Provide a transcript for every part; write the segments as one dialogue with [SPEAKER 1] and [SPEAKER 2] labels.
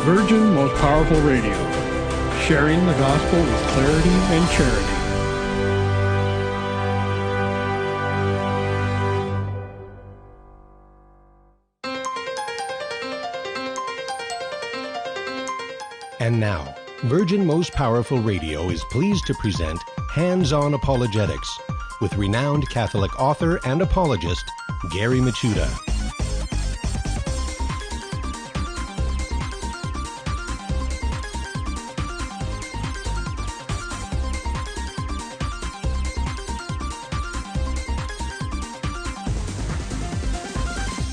[SPEAKER 1] Virgin Most Powerful Radio, sharing the gospel with clarity and charity.
[SPEAKER 2] And now, Virgin Most Powerful Radio is pleased to present Hands-On Apologetics with renowned Catholic author and apologist, Gary Michuta.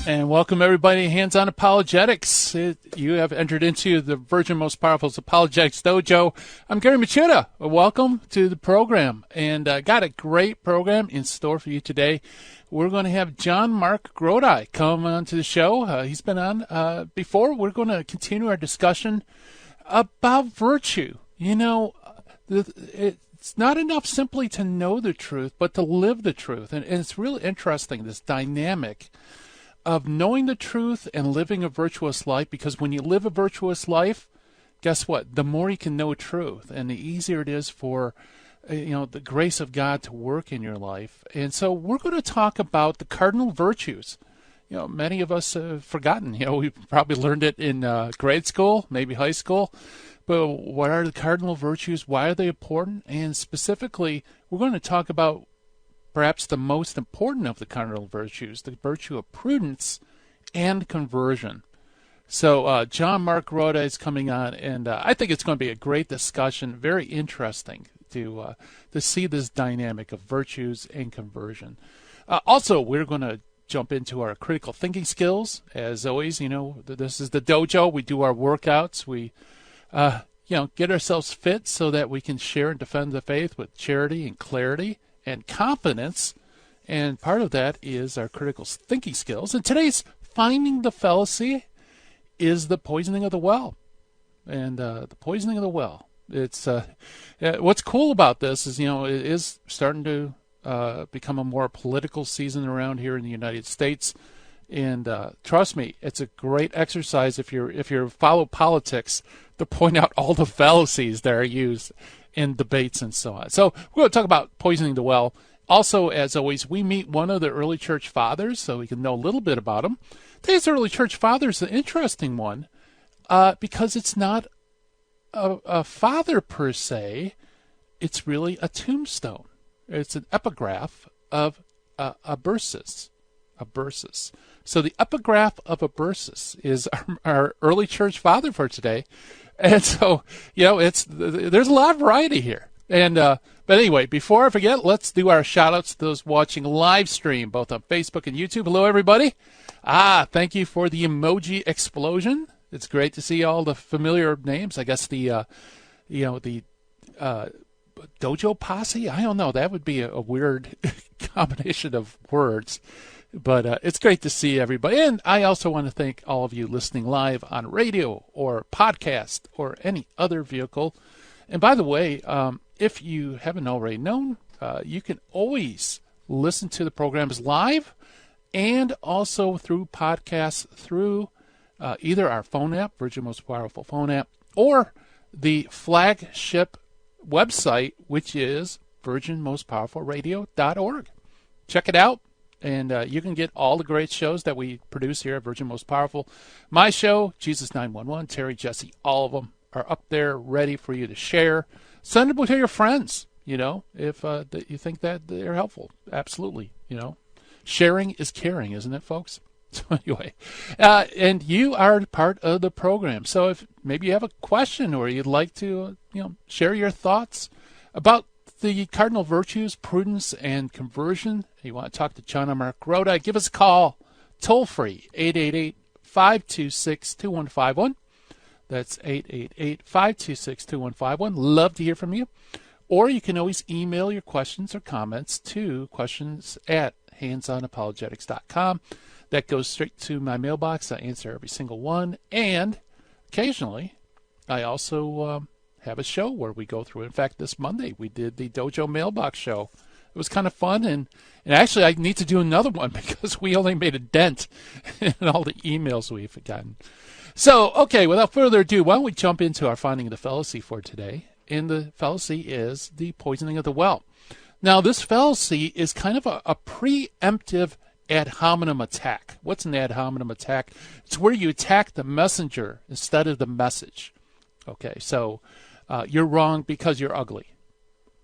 [SPEAKER 3] And welcome, everybody, to Hands-On Apologetics. You have entered into the Virgin Most Powerful Apologetics Dojo. I'm Gary Michuta. Welcome to the program. And I got a great program in store for you today. We're going to have JonMarc Grodi come on to the show. He's been on before. We're going to continue our discussion about virtue. You know, it's not enough simply to know the truth, but to live the truth. And it's really interesting, this dynamic of knowing the truth and living a virtuous life, because when you live a virtuous life, guess what? The more you can know truth, and the easier it is for the grace of God to work in your life. And so we're going to talk about the cardinal virtues. Many of us have forgotten. We probably learned it in grade school, maybe high school. But what are the cardinal virtues? Why are they important? And specifically, we're going to talk about perhaps the most important of the cardinal virtues, the virtue of prudence and conversion. So JonMarc Grodi is coming on, and I think it's going to be a great discussion, very interesting to see this dynamic of virtues and conversion. Also, we're going to jump into our critical thinking skills. As always, this is the dojo. We do our workouts. We get ourselves fit so that we can share and defend the faith with charity and clarity and confidence, and part of that is our critical thinking skills. And today's finding the fallacy is the poisoning of the well. And the poisoning of the well. It's what's cool about this is, it is starting to become a more political season around here in the United States. And trust me, it's a great exercise if you follow politics to point out all the fallacies that are used in debates and so on. So we're going to talk about poisoning the well. Also, as always, we meet one of the early church fathers so we can know a little bit about them. Today's early church father is an interesting one because it's not a father per se. It's really a tombstone. It's an epigraph of a bursis. A bursis. So the epigraph of a bursis is our early church father for today. And so, there's a lot of variety here. And but anyway, before I forget, let's do our shout-outs to those watching live stream, both on Facebook and YouTube. Hello, everybody. Thank you for the emoji explosion. It's great to see all the familiar names. I guess the dojo posse. I don't know. That would be a weird combination of words. But it's great to see everybody. And I also want to thank all of you listening live on radio or podcast or any other vehicle. And by the way, if you haven't already known, you can always listen to the programs live and also through podcasts through either our phone app, Virgin Most Powerful phone app, or the flagship website, which is virginmostpowerfulradio.org. Check it out. And you can get all the great shows that we produce here at Virgin Most Powerful. My show, Jesus 911, Terry, Jesse, all of them are up there ready for you to share. Send them to your friends, if you think that they're helpful. Absolutely, Sharing is caring, isn't it, folks? So anyway, and you are part of the program. So if maybe you have a question or you'd like to, share your thoughts about the cardinal virtues, prudence, and conversion, you want to talk to JonMarc Grodi, give us a call, toll free, 888-526-2151. That's 888-526-2151. Love to hear from you. Or you can always email your questions or comments to questions@handsonapologetics.com. That goes straight to my mailbox. I answer every single one. And occasionally, I also have a show where we go through. In fact, this Monday we did the Dojo Mailbox Show It was kind of fun, and actually I need to do another one because we only made a dent in all the emails we've gotten. So, okay, without further ado, why don't we jump into our finding of the fallacy for today? And the fallacy is the poisoning of the well. Now, this fallacy is kind of a preemptive ad hominem attack. What's an ad hominem attack? It's where you attack the messenger instead of the message. Okay, so you're wrong because you're ugly.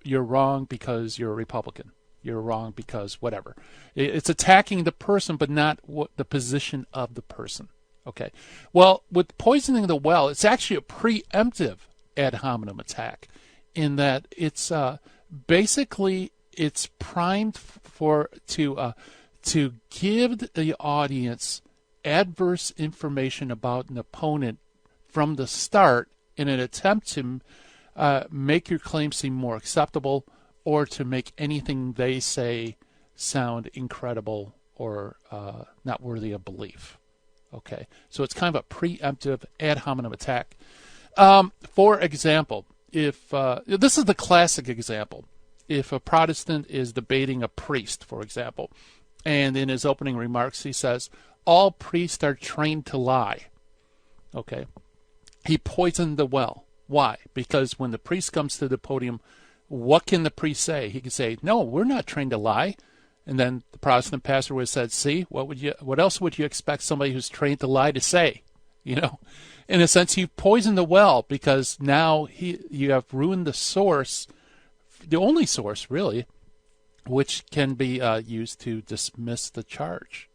[SPEAKER 3] You're wrong because you're a Republican. You're wrong because whatever. It's attacking the person, but not the position of the person. Okay. Well, with poisoning the well, it's actually a preemptive ad hominem attack in that it's basically it's primed to give the audience adverse information about an opponent from the start in an attempt to make your claim seem more acceptable or to make anything they say sound incredible or not worthy of belief. Okay, so it's kind of a preemptive ad hominem attack. For example, if this is the classic example, if a Protestant is debating a priest, for example, and in his opening remarks he says, all priests are trained to lie. Okay, he poisoned the well. Why? Because when the priest comes to the podium, what can the priest say? He can say, no, we're not trained to lie. And then the Protestant pastor would have said, see, what else would you expect somebody who's trained to lie to say? In a sense, you've poisoned the well because now you have ruined the source, the only source, really, which can be used to dismiss the charge.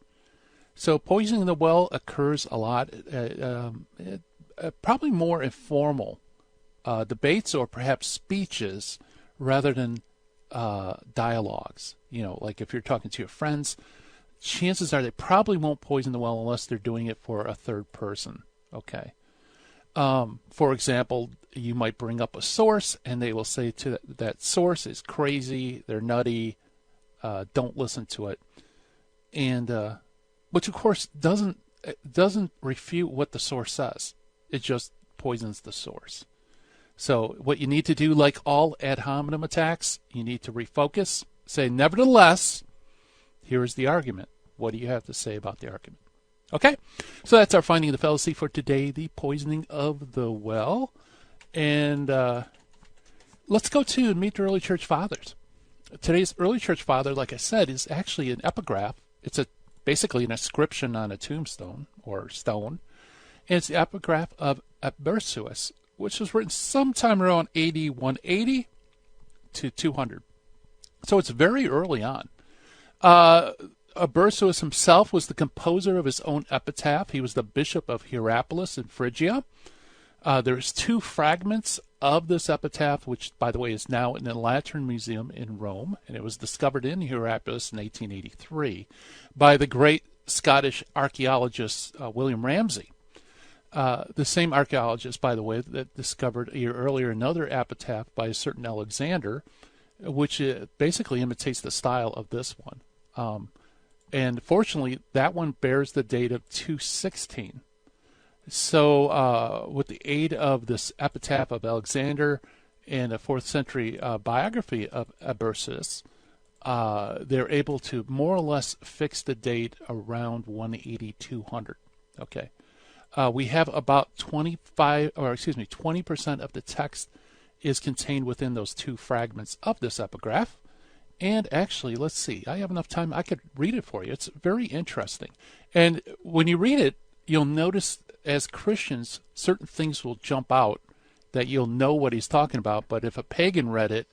[SPEAKER 3] So poisoning the well occurs a lot, probably more informal debates or perhaps speeches rather than dialogues. Like if you're talking to your friends, chances are they probably won't poison the well unless they're doing it for a third person. Okay. For example, you might bring up a source and they will say to that source is crazy, they're nutty, don't listen to it. And which of course doesn't refute what the source says. It just poisons the source. So what you need to do, like all ad hominem attacks, you need to refocus, say, nevertheless, here is the argument. What do you have to say about the argument? Okay, so that's our finding of the fallacy for today, the poisoning of the well. And let's go to meet the early church fathers. Today's early church father, like I said, is actually an epigraph. It's basically an inscription on a tombstone or stone. And it's the epigraph of Abersuus, which was written sometime around AD 180 to 200. So it's very early on. Abersuus himself was the composer of his own epitaph. He was the bishop of Hierapolis in Phrygia. There's two fragments of this epitaph, which, by the way, is now in the Lateran Museum in Rome, and it was discovered in Hierapolis in 1883 by the great Scottish archaeologist William Ramsay. The same archaeologist, by the way, that discovered a year earlier another epitaph by a certain Alexander, which basically imitates the style of this one. And fortunately, that one bears the date of 216. So with the aid of this epitaph of Alexander and a 4th century biography of Abersuus, they're able to more or less fix the date around 180-200. Okay. We have about 20% of the text is contained within those two fragments of this epigraph. And actually, let's see, I have enough time, I could read it for you. It's very interesting. And when you read it, you'll notice as Christians, certain things will jump out that you'll know what he's talking about. But if a pagan read it,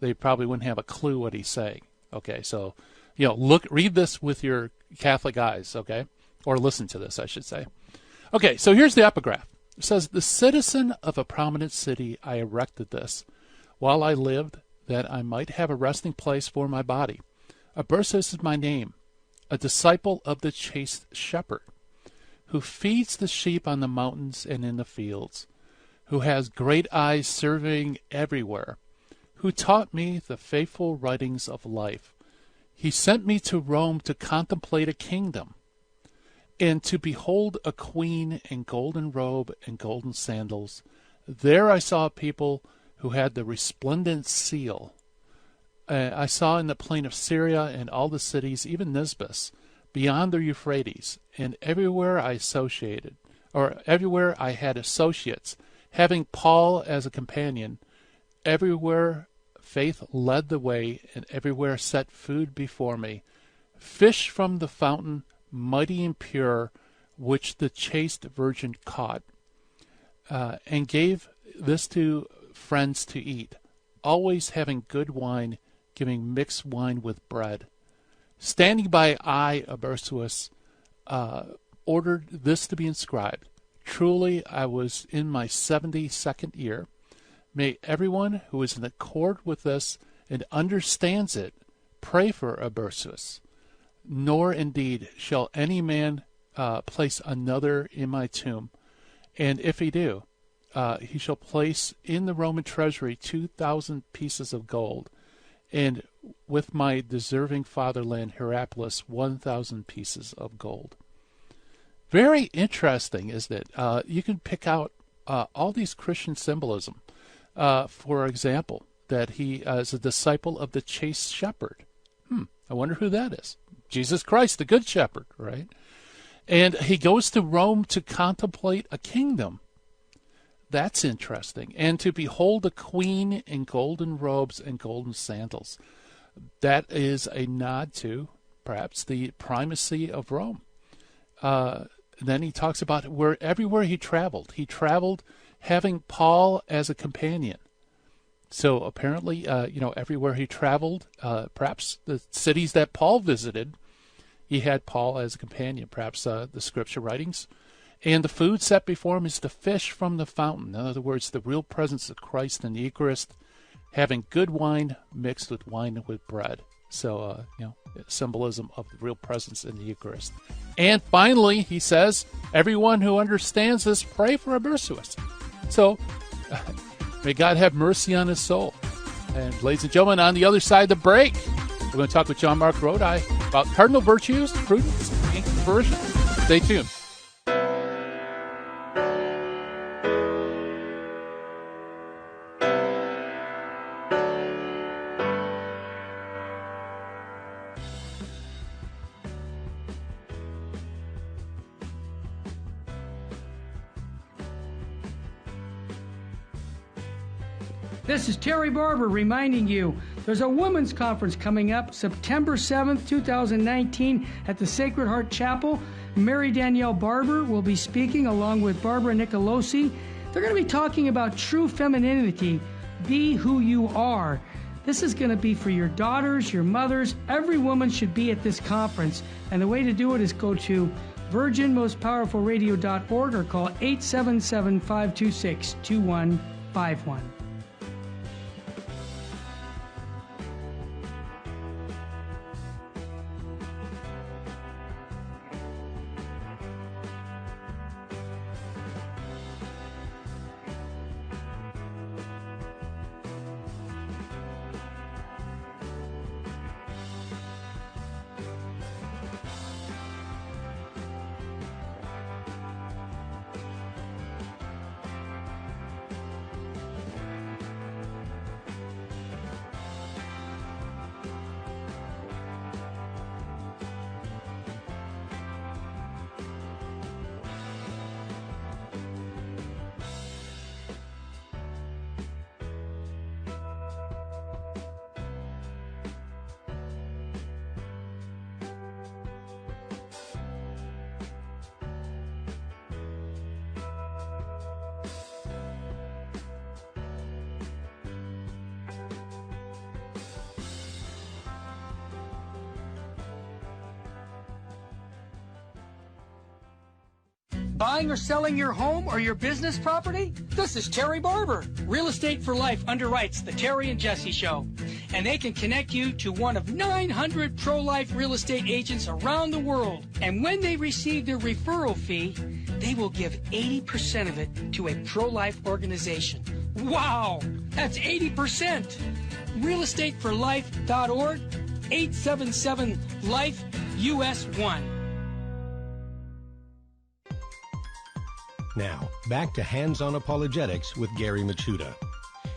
[SPEAKER 3] they probably wouldn't have a clue what he's saying. Okay, so, read this with your Catholic eyes, okay? Or listen to this, I should say. Okay, so here's the epigraph. It says, the citizen of a prominent city, I erected this, while I lived, that I might have a resting place for my body. Abersuus is my name, a disciple of the chaste shepherd, who feeds the sheep on the mountains and in the fields, who has great eyes serving everywhere, who taught me the faithful writings of life. He sent me to Rome to contemplate a kingdom, and to behold a queen in golden robe and golden sandals. There I saw people who had the resplendent seal. I saw in the plain of Syria and all the cities, even Nisbis, beyond the Euphrates, and everywhere I had associates, having Paul as a companion, everywhere faith led the way, and everywhere set food before me. Fish from the fountain, mighty and pure, which the chaste virgin caught, and gave this to friends to eat, always having good wine, giving mixed wine with bread. Standing by I, Abersuus, ordered this to be inscribed. Truly I was in my 72nd year. May everyone who is in accord with this and understands it pray for Abersuus. Nor indeed shall any man place another in my tomb. And if he do, he shall place in the Roman treasury 2,000 pieces of gold, and with my deserving fatherland Hierapolis 1,000 pieces of gold. Very interesting, isn't it? You can pick out all these Christian symbolism. For example, that he is a disciple of the chaste shepherd. I wonder who that is. Jesus Christ, the good shepherd, right? And he goes to Rome to contemplate a kingdom. That's interesting. And to behold a queen in golden robes and golden sandals. That is a nod to, perhaps, the primacy of Rome. Then he talks about everywhere he traveled. He traveled having Paul as a companion. So apparently, everywhere he traveled, perhaps the cities that Paul visited, he had Paul as a companion, perhaps the scripture writings. And the food set before him is the fish from the fountain. In other words, the real presence of Christ in the Eucharist, having good wine mixed with wine with bread. So, symbolism of the real presence in the Eucharist. And finally, he says, everyone who understands this, pray for Abersuus. So, may God have mercy on his soul. And ladies and gentlemen, on the other side of the break, we're going to talk with JonMarc Grodi about cardinal virtues, prudence, and conversion. Stay tuned.
[SPEAKER 4] This is Terry Barber reminding you there's a women's conference coming up September 7th, 2019 at the Sacred Heart Chapel. Mary Danielle Barber will be speaking along with Barbara Nicolosi. They're going to be talking about true femininity. Be who you are. This is going to be for your daughters, your mothers. Every woman should be at this conference. And the way to do it is go to virginmostpowerfulradio.org or call 877-526-2151. Buying or selling your home or your business property? This is Terry Barber. Real Estate for Life underwrites the Terry and Jesse Show. And they can connect you to one of 900 pro-life real estate agents around the world. And when they receive their referral fee, they will give 80% of it to a pro-life organization. Wow! That's 80%! realestateforlife.org, 877-LIFE-US1.
[SPEAKER 2] Now, back to Hands-on Apologetics with Gary Machuda.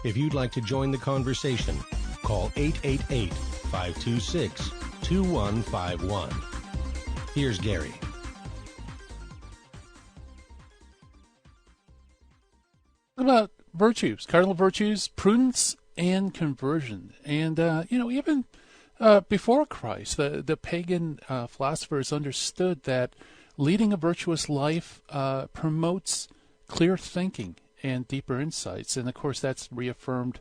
[SPEAKER 2] If you'd like to join the conversation, call 888-526-2151. Here's Gary.
[SPEAKER 3] What about virtues, cardinal virtues, prudence and conversion? And, even before Christ, the pagan philosophers understood that leading a virtuous life promotes clear thinking and deeper insights. And, of course, that's reaffirmed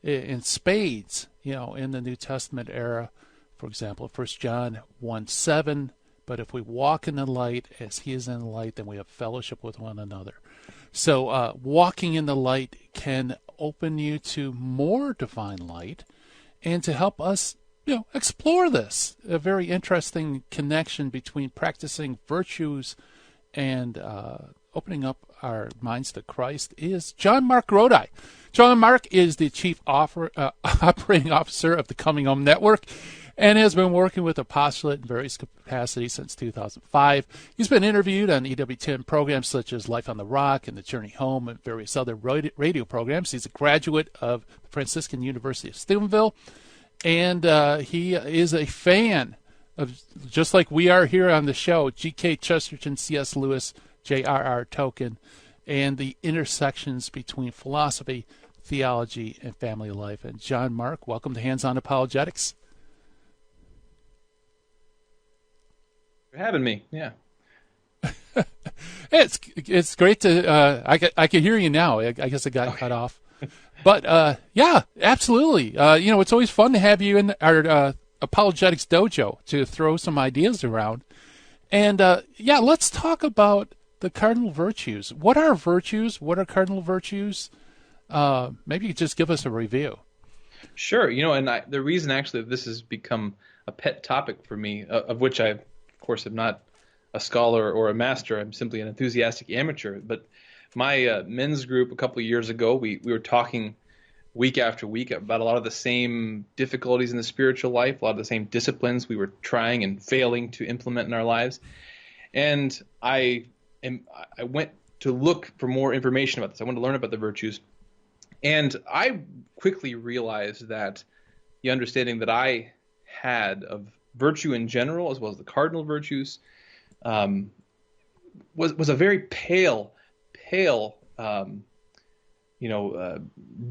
[SPEAKER 3] in spades, in the New Testament era. For example, 1 John 1:7, but if we walk in the light as he is in the light, then we have fellowship with one another. So walking in the light can open you to more divine light and to help us, explore this. A very interesting connection between practicing virtues and opening up our minds to Christ is JonMarc Grodi. JonMarc is the Chief Operating Officer of the Coming Home Network and has been working with Apostolate in various capacities since 2005. He's been interviewed on EWTN programs such as Life on the Rock and The Journey Home and various other radio programs. He's a graduate of the Franciscan University of Steubenville, and he is a fan of, just like we are here on the show, G.K. Chesterton, C.S. Lewis, J.R.R. Tolkien, and the intersections between philosophy, theology, and family life. And JonMarc, welcome to Hands On Apologetics.
[SPEAKER 5] For having me, yeah.
[SPEAKER 3] It's great to I can hear you now. I guess it got cut off, but yeah, absolutely. It's always fun to have you in our Apologetics dojo to throw some ideas around, and let's talk about the cardinal virtues. What are virtues? What are cardinal virtues? Maybe you could just give us a review.
[SPEAKER 5] Sure. And the reason actually this has become a pet topic for me, of which I, of course, am not a scholar or a master. I'm simply an enthusiastic amateur. But my men's group a couple of years ago, we were talking week after week about a lot of the same difficulties in the spiritual life, a lot of the same disciplines we were trying and failing to implement in our lives. And I went to look for more information about this. I wanted to learn about the virtues. And I quickly realized that the understanding that I had of virtue in general, as well as the cardinal virtues, was a very pale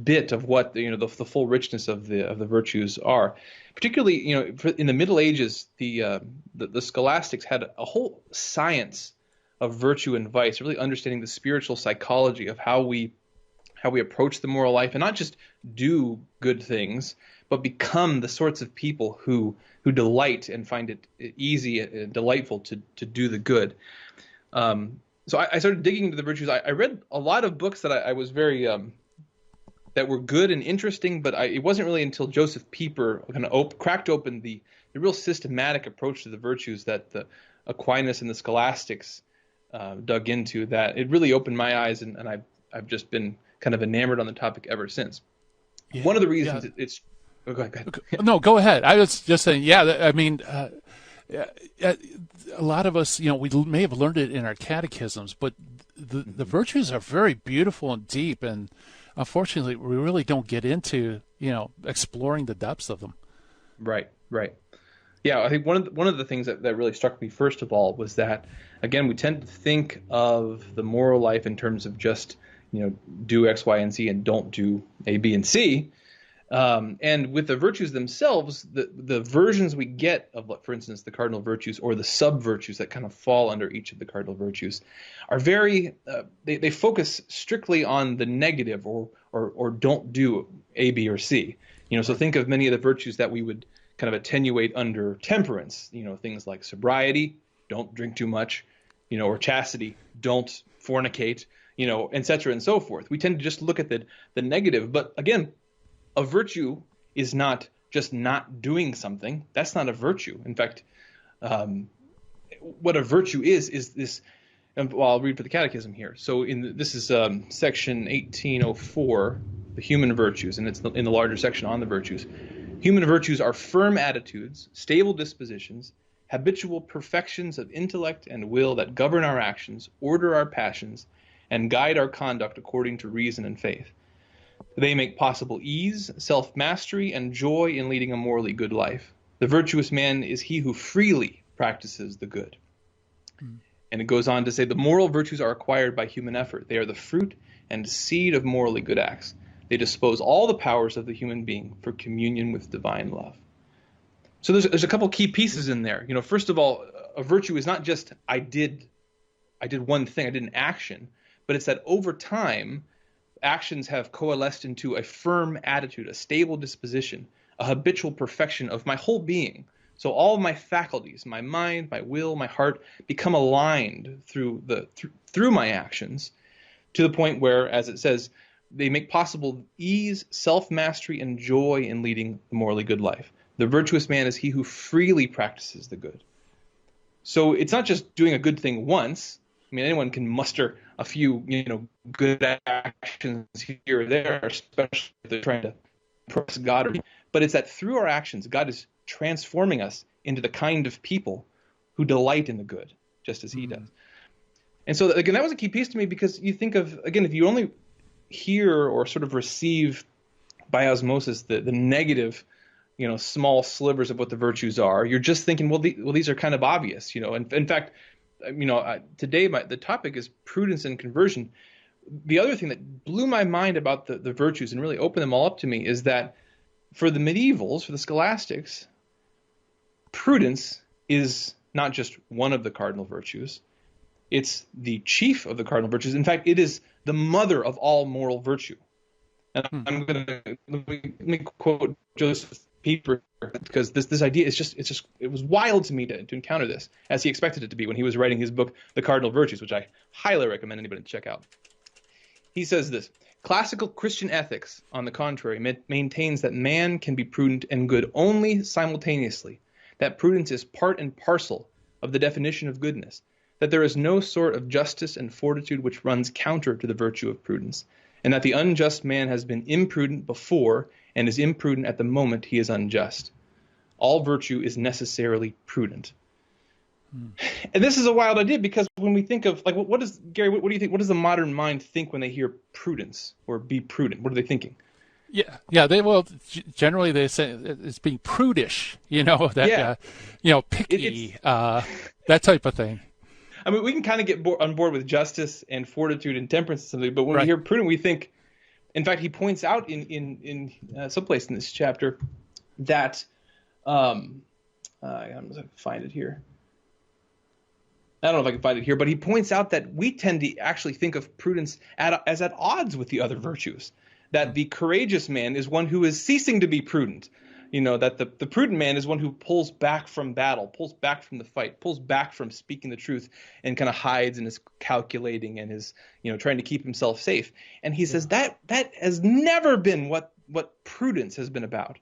[SPEAKER 5] bit of what the full richness of the virtues are. Particularly, in the Middle Ages, the scholastics had a whole science of virtue and vice, really understanding the spiritual psychology of how we approach the moral life, and not just do good things, but become the sorts of people who delight and find it easy and delightful to do the good. So I started digging into the virtues. I read a lot of books that I was very that were good and interesting, but it wasn't really until Joseph Pieper kind of cracked open the real systematic approach to the virtues that the Aquinas and the scholastics dug into, that it really opened my eyes, and I've just been kind of enamored on the topic ever since. Yeah, one of the reasons it's go ahead.
[SPEAKER 3] No, go ahead. I was just saying, a lot of us, we may have learned it in our catechisms, but the virtues are very beautiful and deep, and unfortunately, we really don't get into, exploring the depths of them. Right.
[SPEAKER 5] Yeah, I think one of the things that really struck me first of all was that, again, we tend to think of the moral life in terms of just, do X, Y, and Z and don't do A, B, and C. And with the virtues themselves, the versions we get of, for instance, the cardinal virtues or the sub-virtues that kind of fall under each of the cardinal virtues are very, they focus strictly on the negative or don't do A, B, or C. So think of many of the virtues that we would kind of attenuate under temperance, things like sobriety, don't drink too much, or chastity, don't fornicate, et cetera and so forth. We tend to just look at the negative. But again, a virtue is not just not doing something. That's not a virtue. In fact, what a virtue is this. Well, I'll read for the Catechism here. So this is section 1804, the human virtues, and it's in the larger section on the virtues. Human virtues are firm attitudes, stable dispositions, habitual perfections of intellect and will that govern our actions, order our passions, and guide our conduct according to reason and faith. They make possible ease, self-mastery, and joy in leading a morally good life. The virtuous man is he who freely practices the good. And it goes on to say the moral virtues are acquired by human effort. They are the fruit and seed of morally good acts. They dispose all the powers of the human being for communion with divine love. So there's a couple key pieces in there. First of all, a virtue is not just I did one thing, I did an action, but it's that over time, actions have coalesced into a firm attitude, a stable disposition, a habitual perfection of my whole being. So all of my faculties, my mind, my will, my heart, become aligned through my actions to the point where, as it says, they make possible ease, self-mastery, and joy in leading a morally good life. The virtuous man is he who freely practices the good. So it's not just doing a good thing once. I mean, anyone can muster a few, good actions here or there, especially if they're trying to impress God. But it's that through our actions, God is transforming us into the kind of people who delight in the good, just as he does. And so, again, that was a key piece to me, because you think of, again, if you only hear or sort of receive by osmosis the negative, small slivers of what the virtues are, you're just thinking, well, these are kind of obvious, And in fact, today the topic is prudence and conversion. The other thing that blew my mind about the virtues and really opened them all up to me is that for the medievals, for the scholastics, prudence is not just one of the cardinal virtues. It's the chief of the cardinal virtues. In fact, it is the mother of all moral virtue. And let me quote Joseph Pieper, because this idea is it was wild to me to encounter this, as he expected it to be when he was writing his book, The Cardinal Virtues, which I highly recommend anybody to check out. He says this: classical Christian ethics, on the contrary, maintains that man can be prudent and good only simultaneously, that prudence is part and parcel of the definition of goodness, that there is no sort of justice and fortitude which runs counter to the virtue of prudence, and that the unjust man has been imprudent before and is imprudent at the moment he is unjust. All virtue is necessarily prudent. And this is a wild idea, because when we think of, like, what does do you think? What does the modern mind think when they hear prudence or be prudent? What are they thinking?
[SPEAKER 3] Yeah. Generally they say it's being prudish. Picky, that type of thing.
[SPEAKER 5] I mean, we can kind of get on board with justice and fortitude and temperance and something, but when we hear prudent, we think. In fact, he points out in someplace in this chapter that I'm going to find it here. I don't know if I can find it here, but he points out that we tend to actually think of prudence as at odds with the other virtues. That the courageous man is one who is ceasing to be prudent. That the prudent man is one who pulls back from battle, pulls back from the fight, pulls back from speaking the truth, and kind of hides and is calculating and is, trying to keep himself safe. And he says that has never been what prudence has been about.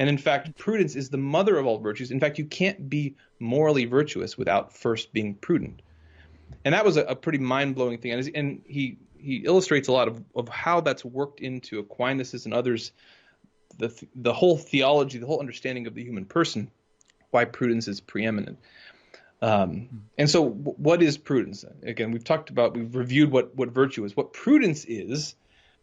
[SPEAKER 5] And in fact, prudence is the mother of all virtues. In fact, you can't be morally virtuous without first being prudent. And that was a pretty mind-blowing thing. And he illustrates a lot of how that's worked into Aquinas and others, the whole theology, the whole understanding of the human person, why prudence is preeminent. And so what is prudence? Again, we've reviewed what virtue is. What prudence is,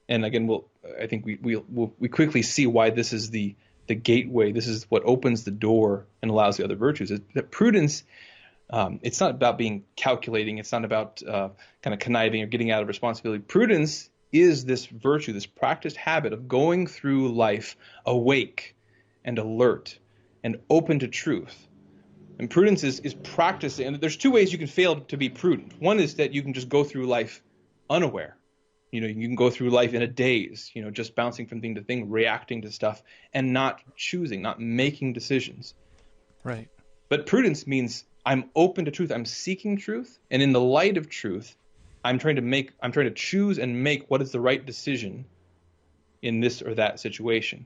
[SPEAKER 5] and again, we quickly see why this is the gateway. This is what opens the door and allows the other virtues. Is that prudence, it's not about being calculating. It's not about kind of conniving or getting out of responsibility. Prudence is this virtue, this practiced habit of going through life awake and alert and open to truth. And prudence is practicing. And there's two ways you can fail to be prudent. One is that you can just go through life unaware. You can go through life in a daze, just bouncing from thing to thing, reacting to stuff, and not choosing, not making decisions.
[SPEAKER 3] Right.
[SPEAKER 5] But prudence means I'm open to truth. I'm seeking truth. And in the light of truth, I'm trying to choose and make what is the right decision in this or that situation.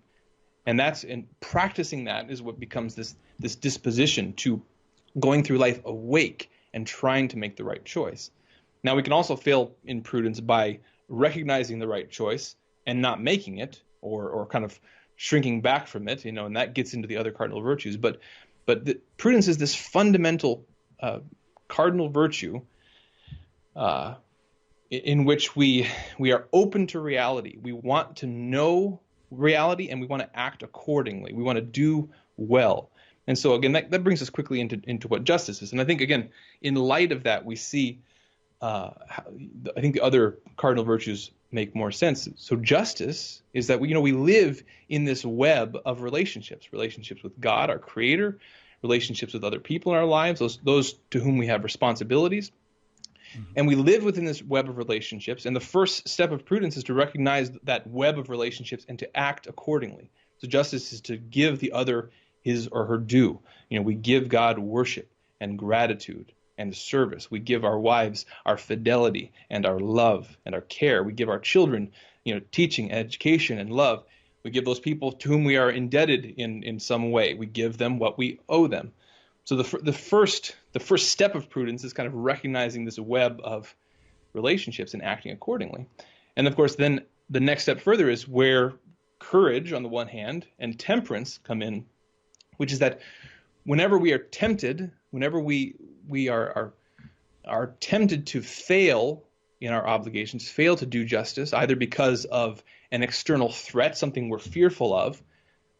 [SPEAKER 5] And practicing that is what becomes this disposition to going through life awake and trying to make the right choice. Now, we can also fail in prudence by recognizing the right choice and not making it, or kind of shrinking back from it, and that gets into the other cardinal virtues. But prudence is this fundamental cardinal virtue in which we are open to reality. We want to know reality, and we want to act accordingly. We want to do well. And so again, that brings us quickly into what justice is. And I think, again, in light of that, we see I think the other cardinal virtues make more sense. So justice is that we live in this web of relationships with God, our Creator, relationships with other people in our lives, those to whom we have responsibilities. And we live within this web of relationships. And the first step of prudence is to recognize that web of relationships and to act accordingly. So justice is to give the other his or her due. We give God worship and gratitude and service. We give our wives our fidelity and our love and our care. We give our children, teaching, education, and love. We give those people to whom we are indebted in some way. We give them what we owe them. So the first step of prudence is kind of recognizing this web of relationships and acting accordingly. And of course, then the next step further is where courage on the one hand and temperance come in, which is that whenever we are tempted, whenever we are tempted to fail in our obligations, fail to do justice, either because of an external threat, something we're fearful of,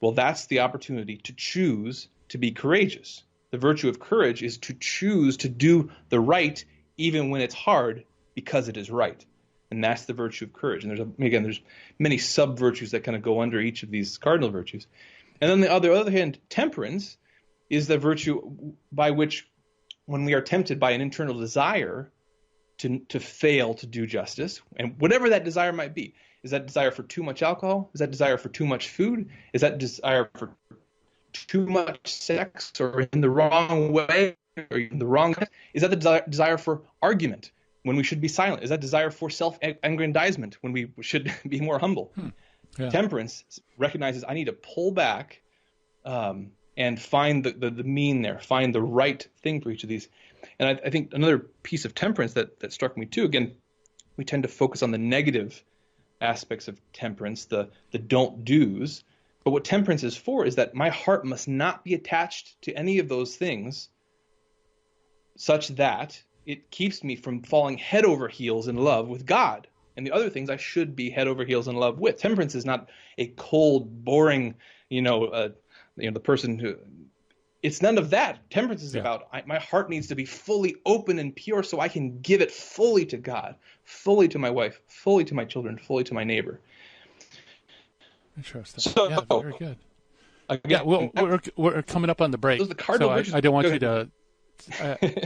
[SPEAKER 5] well, that's the opportunity to choose to be courageous. The virtue of courage is to choose to do the right even when it's hard because it is right. And that's the virtue of courage. And there's many sub-virtues that kind of go under each of these cardinal virtues. And then on the other hand, temperance is the virtue by which, when we are tempted by an internal desire to fail to do justice, and whatever that desire might be, is that desire for too much alcohol? Is that desire for too much food? Is that desire for too much sex, or in the wrong way, or in the wrong? Is that the desire for argument when we should be silent? Is that desire for self-aggrandizement when we should be more humble? Yeah. Temperance recognizes I need to pull back and find the mean there, find the right thing for each of these. And I think another piece of temperance that struck me too, again, we tend to focus on the negative aspects of temperance, the don't do's. But what temperance is for is that my heart must not be attached to any of those things such that it keeps me from falling head over heels in love with God and the other things I should be head over heels in love with. Temperance is not a cold, boring, the person who. It's none of that. Temperance is about my heart needs to be fully open and pure so I can give it fully to God, fully to my wife, fully to my children, fully to my neighbor.
[SPEAKER 3] Interesting. So, yeah, very good. Again, we're coming up on the break.
[SPEAKER 5] Those are the cardinal virtues.
[SPEAKER 3] I don't want you to.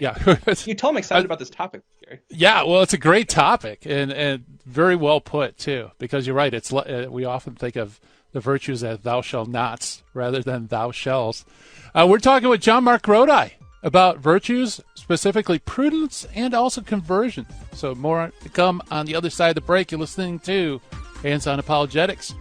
[SPEAKER 3] Yeah.
[SPEAKER 5] You tell me excited about this topic, Gary.
[SPEAKER 3] Yeah, well, it's a great topic and very well put too. Because you're right. It's we often think of the virtues as thou shalt nots rather than thou shalls. We're talking with JonMarc Grodi about virtues, specifically prudence and also conversion. So more to come on the other side of the break. You're listening to Hands on Apologetics.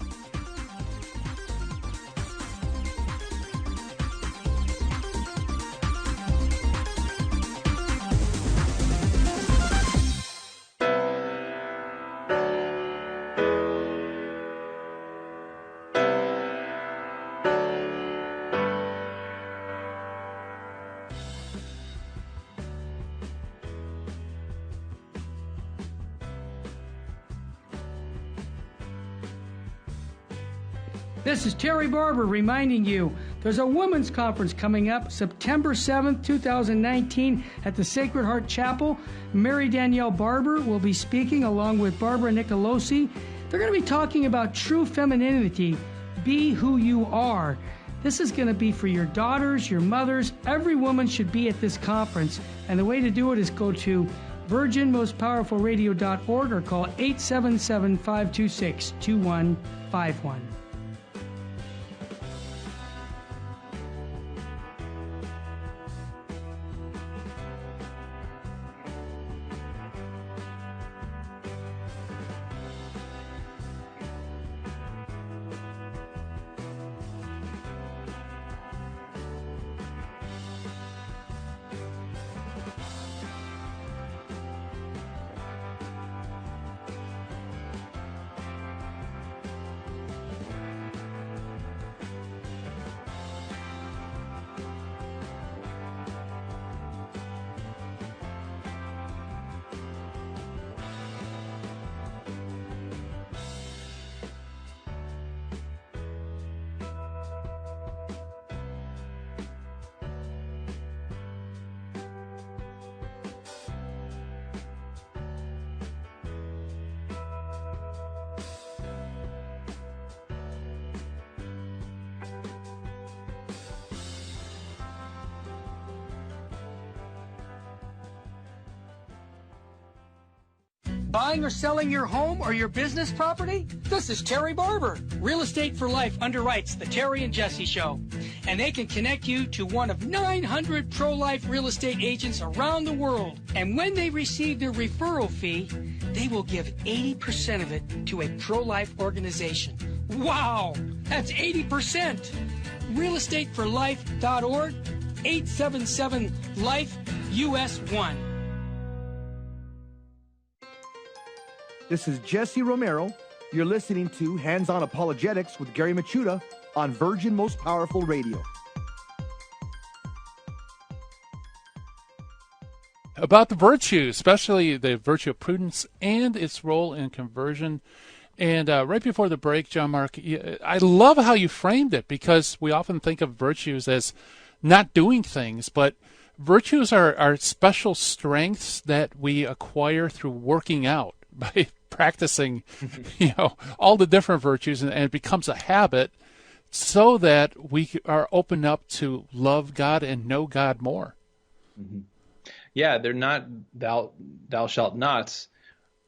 [SPEAKER 4] This is Terry Barber reminding you there's a women's conference coming up September 7th, 2019 at the Sacred Heart Chapel. Mary Danielle Barber will be speaking along with Barbara Nicolosi. They're going to be talking about true femininity. Be who you are. This is going to be for your daughters, your mothers. Every woman should be at this conference. And the way to do it is go to virginmostpowerfulradio.org or call 877-526-2151. Buying or selling your home or your business property? This is Terry Barber. Real Estate for Life underwrites the Terry and Jesse Show. And they can connect you to one of 900 pro-life real estate agents around the world. And when they receive their referral fee, they will give 80% of it to a pro-life organization. Wow, that's 80%. realestateforlife.org, 877-LIFE-US1.
[SPEAKER 6] This is Jesse Romero. You're listening to Hands On Apologetics with Gary Machuda on Virgin Most Powerful Radio.
[SPEAKER 3] About the virtue, especially the virtue of prudence and its role in conversion. And right before the break, JonMarc, I love how you framed it, because we often think of virtues as not doing things, but virtues are special strengths that we acquire through working out, by practicing, all the different virtues, and it becomes a habit, so that we are open up to love God and know God more.
[SPEAKER 5] Mm-hmm. Yeah, they're not thou shalt nots,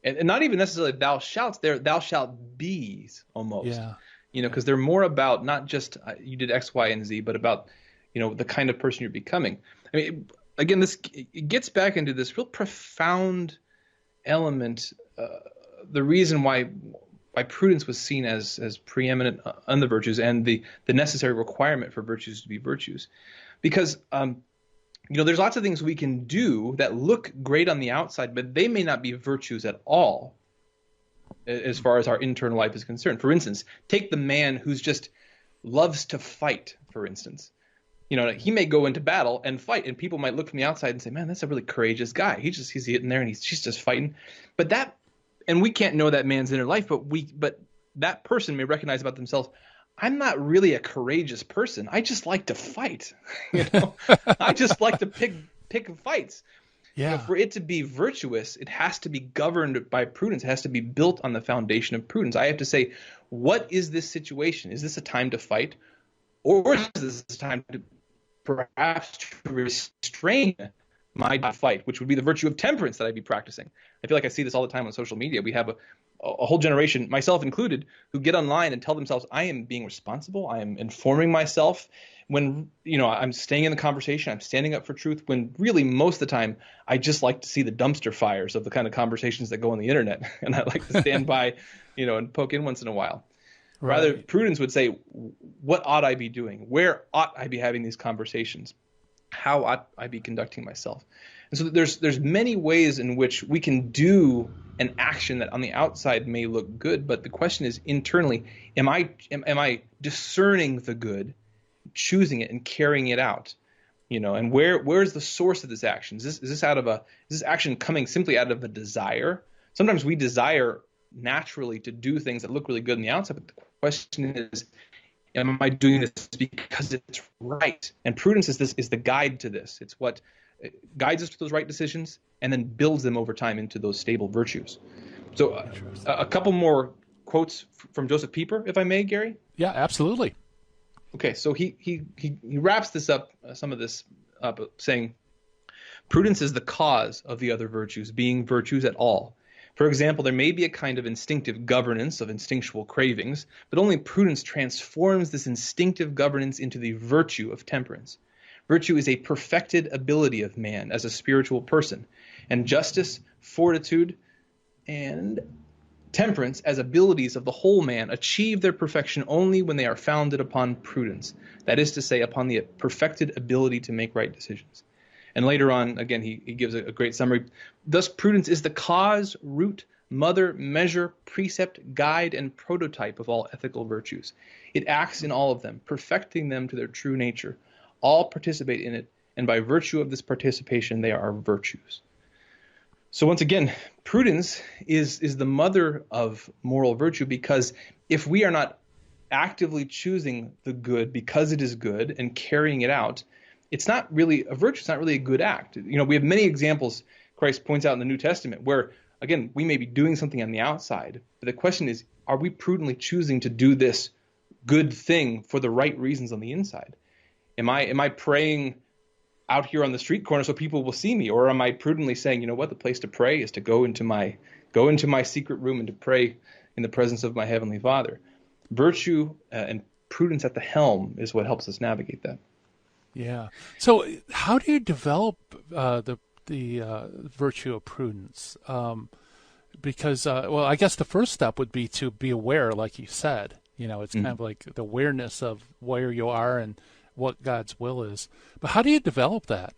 [SPEAKER 5] and not even necessarily thou shalts. They're thou shalt be's almost.
[SPEAKER 3] Yeah.
[SPEAKER 5] Because they're more about not just you did X, Y, and Z, but about the kind of person you're becoming. I mean, again, it gets back into this real profound element. The reason why prudence was seen as preeminent on the virtues, and the necessary requirement for virtues to be virtues, because there's lots of things we can do that look great on the outside, but they may not be virtues at all as far as our internal life is concerned. For instance, take the man who's just loves to fight, for instance. He may go into battle and fight, and people might look from the outside and say, man, that's a really courageous guy. He's hitting there and she's just fighting. And we can't know that man's inner life, but that person may recognize about themselves, I'm not really a courageous person. I just like to fight. I just like to pick fights.
[SPEAKER 3] Yeah.
[SPEAKER 5] For it to be virtuous, it has to be governed by prudence. It has to be built on the foundation of prudence. I have to say, what is this situation? Is this a time to fight? Or is this a time to perhaps to restrain my fight, which would be the virtue of temperance that I'd be practicing? I feel like I see this all the time on social media. We have a whole generation, myself included, who get online and tell themselves, I am being responsible, I am informing myself, when I'm staying in the conversation, I'm standing up for truth, when really most of the time I just like to see the dumpster fires of the kind of conversations that go on the internet, and I like to stand by and poke in once in a while.
[SPEAKER 3] Right.
[SPEAKER 5] Rather, prudence would say, what ought I be doing? Where ought I be having these conversations? How ought I be conducting myself? And so there's many ways in which we can do an action that on the outside may look good, but the question is internally, am I discerning the good, choosing it, and carrying it out? And where's the source of this action? Is this action coming simply out of a desire? Sometimes we desire naturally to do things that look really good on the outside, but the question is, am I doing this because it's right? And prudence is the guide to this. It's what guides us to those right decisions and then builds them over time into those stable virtues. So a couple more quotes from Joseph Pieper, if I may, Gary?
[SPEAKER 3] Yeah, absolutely.
[SPEAKER 5] Okay, so he wraps this up, some of this up, saying, prudence is the cause of the other virtues, being virtues at all. For example, there may be a kind of instinctive governance of instinctual cravings, but only prudence transforms this instinctive governance into the virtue of temperance. Virtue is a perfected ability of man as a spiritual person, and justice, fortitude, and temperance as abilities of the whole man achieve their perfection only when they are founded upon prudence, that is to say, upon the perfected ability to make right decisions. And later on, again, he gives a great summary. Thus, prudence is the cause, root, mother, measure, precept, guide, and prototype of all ethical virtues. It acts in all of them, perfecting them to their true nature. All participate in it, and by virtue of this participation, they are virtues. So once again, prudence is the mother of moral virtue, because if we are not actively choosing the good because it is good and carrying it out, it's not really a virtue. It's not really a good act. We have many examples Christ points out in the New Testament where, again, we may be doing something on the outside, but the question is, are we prudently choosing to do this good thing for the right reasons on the inside? Am I praying out here on the street corner so people will see me, or am I prudently saying, you know what, the place to pray is to go into my go into my secret room and to pray in the presence of my Heavenly Father. Virtue and prudence at the helm is what helps us navigate that.
[SPEAKER 3] Yeah. So how do you develop the virtue of prudence? Because, well, I guess the first step would be to be aware, like you said. It's kind of like the awareness of where you are and what God's will is. But how do you develop that?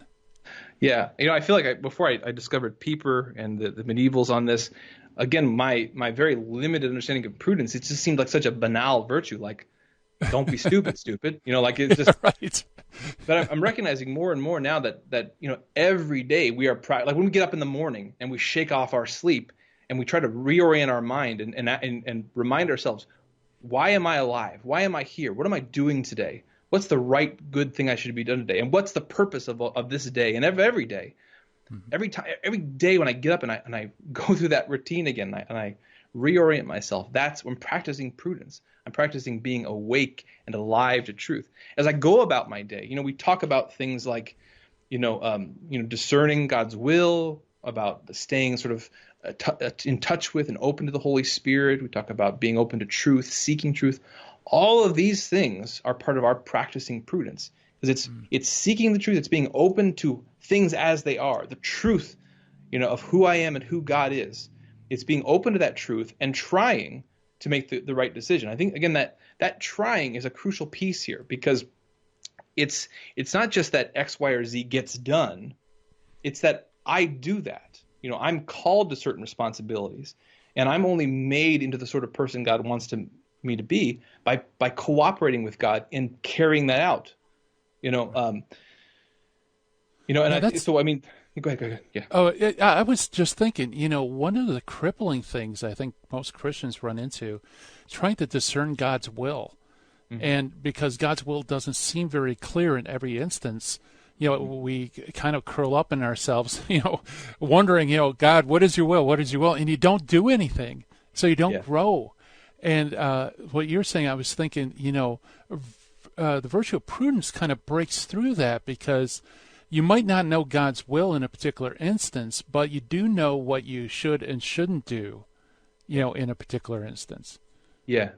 [SPEAKER 5] Yeah, I feel like before I discovered Pieper and the medievals on this, again, my very limited understanding of prudence, it just seemed like such a banal virtue, like don't be stupid, stupid. Like it's just
[SPEAKER 3] right.
[SPEAKER 5] But I'm recognizing more and more now that every day we are like when we get up in the morning and we shake off our sleep and we try to reorient our mind and remind ourselves, why am I alive? Why am I here? What am I doing today? What's the right good thing I should be done today? And what's the purpose of this day and every day? Mm-hmm. Every day when I get up and I go through that routine again and I reorient myself, that's when I'm practicing prudence. I'm practicing being awake and alive to truth. As I go about my day, we talk about things like, discerning God's will, about staying sort of in touch with and open to the Holy Spirit. We talk about being open to truth, seeking truth. All of these things are part of our practicing prudence, because it's seeking the truth. It's being open to things as they are, the truth, of who I am and who God is. It's being open to that truth and trying to make the right decision. I think, again, that trying is a crucial piece here, because it's not just that X, Y, or Z gets done. It's that I do that. I'm called to certain responsibilities, and I'm only made into the sort of person God wants me to be by cooperating with God and carrying that out. So I mean, go ahead. Yeah.
[SPEAKER 3] Oh, I was just thinking, one of the crippling things I think most Christians run into is trying to discern God's will. Mm-hmm. And because God's will doesn't seem very clear in every instance, we kind of curl up in ourselves, wondering, God, what is your will? What is your will? And you don't do anything. So you don't grow. And what you're saying, I was thinking, the virtue of prudence kind of breaks through that, because you might not know God's will in a particular instance, but you do know what you should and shouldn't do, in a particular instance.
[SPEAKER 5] Yeah.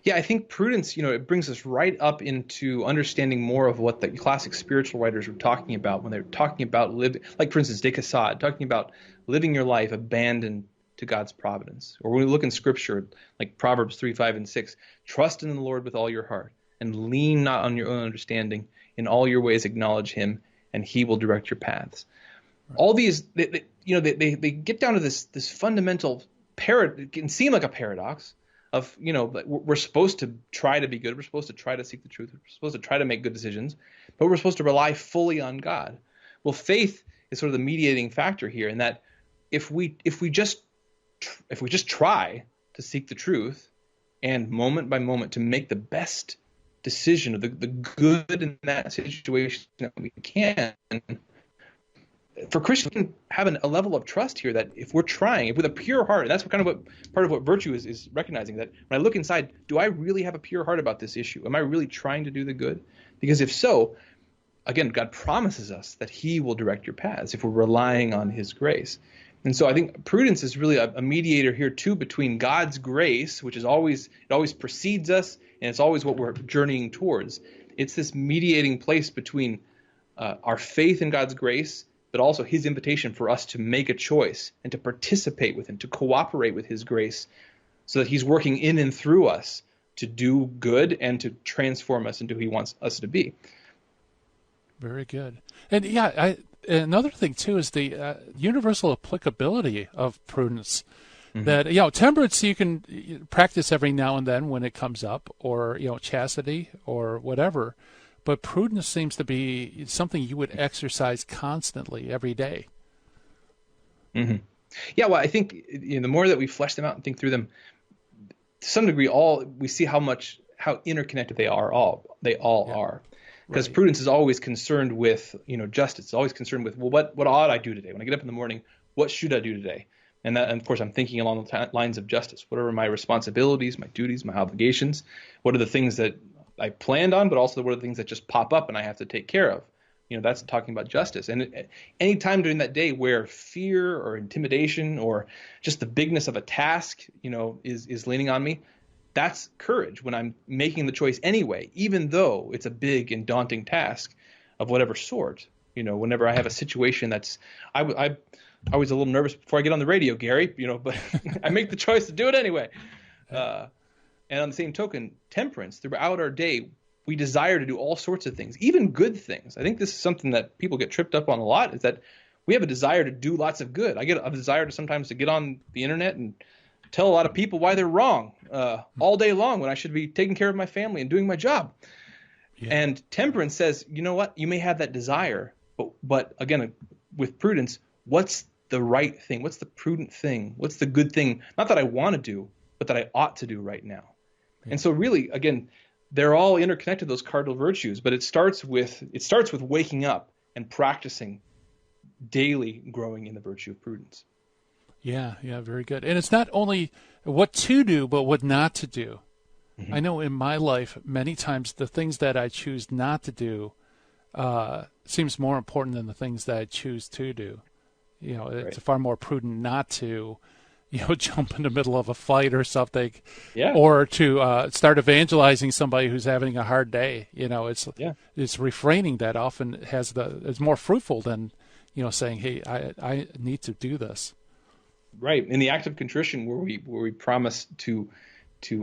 [SPEAKER 5] Yeah, I think prudence, it brings us right up into understanding more of what the classic spiritual writers were talking about when they were talking about living, like, for instance, de Caussade, talking about living your life abandoned to God's providence. Or when we look in Scripture, like Proverbs 3, 5, and 6, trust in the Lord with all your heart and lean not on your own understanding. In all your ways acknowledge him, and he will direct your paths. Right. All these, they get down to this fundamental it can seem like a paradox of, we're supposed to try to be good. We're supposed to try to seek the truth. We're supposed to try to make good decisions, but we're supposed to rely fully on God. Well, faith is sort of the mediating factor here, in that if we just try to seek the truth and moment by moment to make the best decision of the good in that situation that we can, for Christians, we can have a level of trust here that if we're trying, with a pure heart, and that's part of what virtue is recognizing, that when I look inside, do I really have a pure heart about this issue? Am I really trying to do the good? Because if so, again, God promises us that he will direct your paths if we're relying on his grace. And so I think prudence is really a mediator here too, between God's grace, which is always precedes us, and it's always what we're journeying towards. It's this mediating place between our faith in God's grace, but also his invitation for us to make a choice and to participate with him, to cooperate with his grace, so that he's working in and through us to do good and to transform us into who he wants us to be.
[SPEAKER 3] Very good. And another thing too is the universal applicability of prudence. Mm-hmm. That, temperance you can practice every now and then when it comes up, or, chastity or whatever. But prudence seems to be something you would exercise constantly every day.
[SPEAKER 5] Mm-hmm. Yeah, well, I think the more that we flesh them out and think through them, to some degree, we see how interconnected they all are. Because right. Prudence is always concerned with, justice. It's always concerned with, well, what ought I do today? When I get up in the morning, what should I do today? And of course, I'm thinking along the lines of justice. What are my responsibilities, my duties, my obligations? What are the things that I planned on, but also what are the things that just pop up and I have to take care of? That's talking about justice. And any time during that day where fear or intimidation or just the bigness of a task, is leaning on me, that's courage when I'm making the choice anyway, even though it's a big and daunting task of whatever sort. Whenever I have a situation I was a little nervous before I get on the radio, Gary, but I make the choice to do it anyway. And on the same token, temperance, throughout our day, we desire to do all sorts of things, even good things. I think this is something that people get tripped up on a lot, is that we have a desire to do lots of good. I get a desire to sometimes to get on the internet and tell a lot of people why they're wrong all day long when I should be taking care of my family and doing my job. Yeah. And temperance says, you know what? You may have that desire, but again, with prudence, what's the right thing? What's the prudent thing? What's the good thing? Not that I want to do, but that I ought to do right now. Yeah. And so really, again, they're all interconnected, those cardinal virtues, but it starts with waking up and practicing daily growing in the virtue of prudence.
[SPEAKER 3] Yeah, very good. And it's not only what to do, but what not to do. Mm-hmm. I know in my life, many times the things that I choose not to do seems more important than the things that I choose to do. It's far more prudent not to, jump in the middle of a fight or something, or to start evangelizing somebody who's having a hard day. It's refraining that often is more fruitful than, saying, hey, I need to do this.
[SPEAKER 5] Right. In the act of contrition where we promise to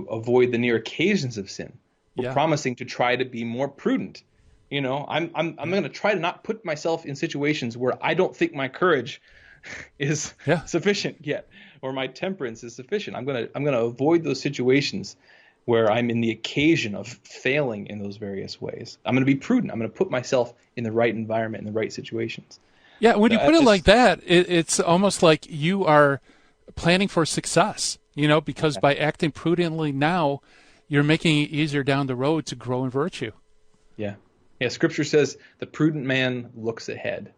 [SPEAKER 5] avoid the near occasions of sin, we're promising to try to be more prudent. I'm going to try to not put myself in situations where I don't think my courage is sufficient yet, or my temperance is sufficient. I'm going to avoid those situations where I'm in the occasion of failing in those various ways. I'm going to be prudent. I'm going to put myself in the right environment, in the right situations.
[SPEAKER 3] Yeah, when you put it like that, it's almost like you are planning for success, because by acting prudently now, you're making it easier down the road to grow in virtue. Yeah.
[SPEAKER 5] Yeah, Scripture says the prudent man looks ahead.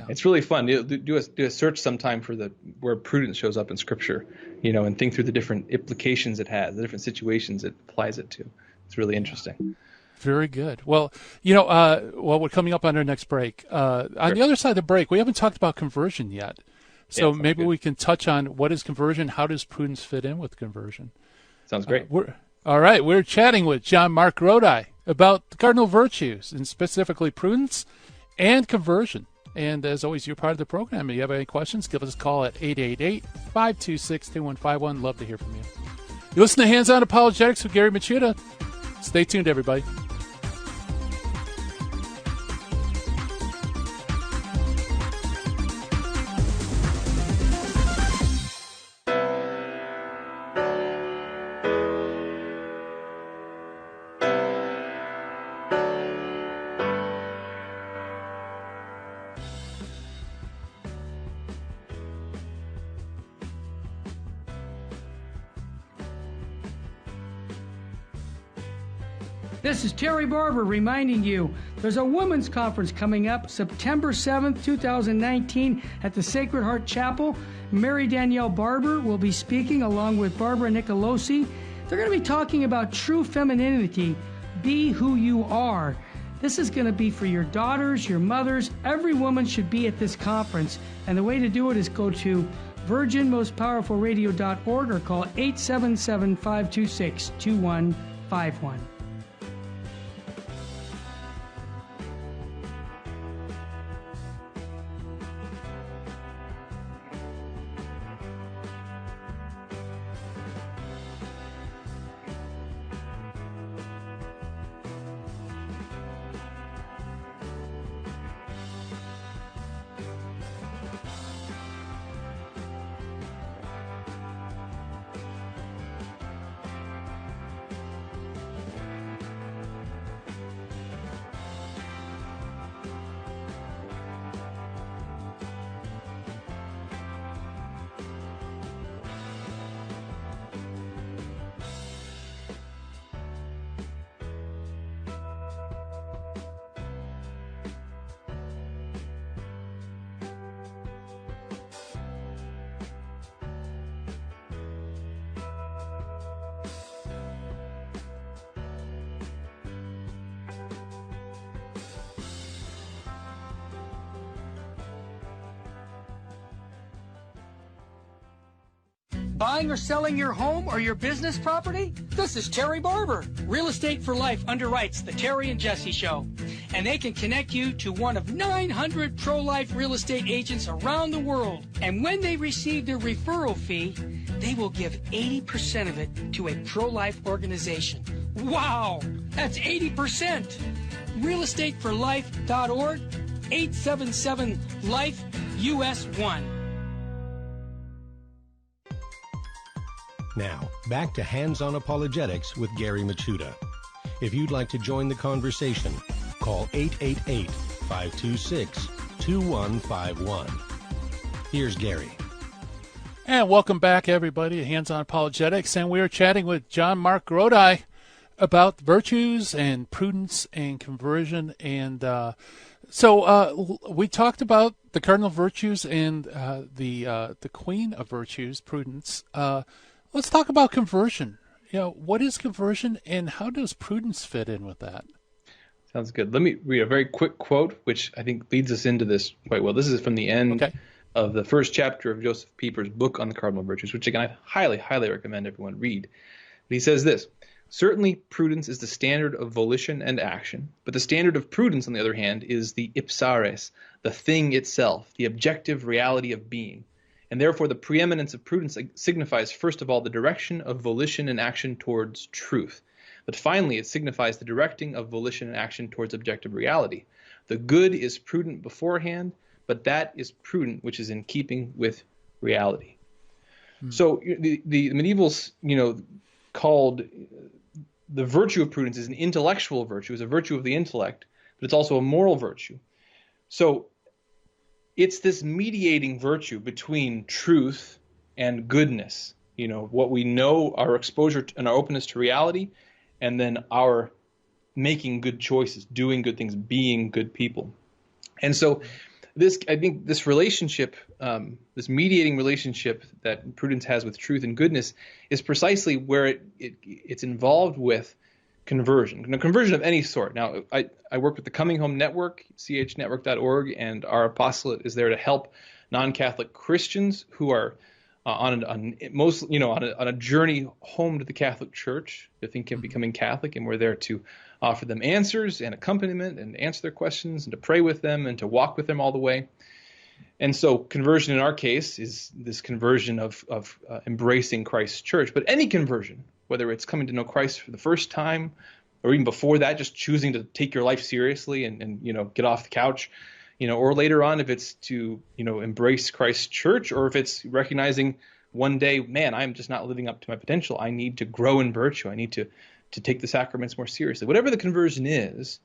[SPEAKER 5] It's really fun. Do a search sometime for where prudence shows up in Scripture, and think through the different implications it has, the different situations it applies it to. It's really interesting.
[SPEAKER 3] Very good. Well, we're coming up on our next break. On the other side of the break, we haven't talked about conversion yet. So maybe we can touch on what is conversion, how does prudence fit in with conversion?
[SPEAKER 5] Sounds great.
[SPEAKER 3] We're chatting with JonMarc Grodi about the cardinal virtues, and specifically prudence and conversion. And as always, you're part of the program. If you have any questions, give us a call at 888-526-2151. Love to hear from you. You listen to Hands On Apologetics with Gary Machuda. Stay tuned, everybody.
[SPEAKER 4] This is Terry Barber reminding you there's a women's conference coming up September 7th, 2019 at the Sacred Heart Chapel. Mary Danielle Barber will be speaking along with Barbara Nicolosi. They're going to be talking about true femininity. Be who you are. This is going to be for your daughters, your mothers. Every woman should be at this conference. And the way to do it is go to virginmostpowerfulradio.org or call 877-526-2151. Buying or selling your home or your business property? This is Terry Barber. Real Estate for Life underwrites the Terry and Jesse Show. And they can connect you to one of 900 pro-life real estate agents around the world. And when they receive their referral fee, they will give 80% of it to a pro-life organization. Wow! That's 80%! realestateforlife.org, 877-LIFE-US1.
[SPEAKER 2] Now, back to Hands-On Apologetics with Gary Machuda. If you'd like to join the conversation, call 888-526-2151. Here's Gary.
[SPEAKER 3] And welcome back, everybody, to Hands-On Apologetics. And we are chatting with JonMarc Grodi about virtues and prudence and conversion. And so we talked about the cardinal virtues and the queen of virtues, prudence. Let's talk about conversion. What is conversion, and how does prudence fit in with that?
[SPEAKER 5] Sounds good. Let me read a very quick quote, which I think leads us into this quite well. This is from the end of the first chapter of Joseph Pieper's book on the cardinal virtues, which, again, I highly, highly recommend everyone read. But he says this: certainly prudence is the standard of volition and action, but the standard of prudence, on the other hand, is the ipsares, the thing itself, the objective reality of being. And therefore the preeminence of prudence signifies, first of all, the direction of volition and action towards truth. But finally, it signifies the directing of volition and action towards objective reality. The good is prudent beforehand, but that is prudent which is in keeping with reality. So the medievals, called the virtue of prudence is an intellectual virtue, is a virtue of the intellect, but it's also a moral virtue. So it's this mediating virtue between truth and goodness, what we know, our exposure and our openness to reality, and then our making good choices, doing good things, being good people. And so I think this relationship, this mediating relationship that prudence has with truth and goodness is precisely where it's involved with conversion. Now, conversion of any sort. Now, I work with the Coming Home Network, chnetwork.org, and our apostolate is there to help non-Catholic Christians who are on a journey home to the Catholic Church, to think of becoming Catholic, and we're there to offer them answers and accompaniment and answer their questions and to pray with them and to walk with them all the way. And so conversion in our case is this conversion of embracing Christ's church. But any conversion, whether it's coming to know Christ for the first time or even before that, just choosing to take your life seriously and get off the couch, or later on if it's to, embrace Christ's church, or if it's recognizing one day, man, I'm just not living up to my potential. I need to grow in virtue. I need to take the sacraments more seriously. Whatever the conversion is,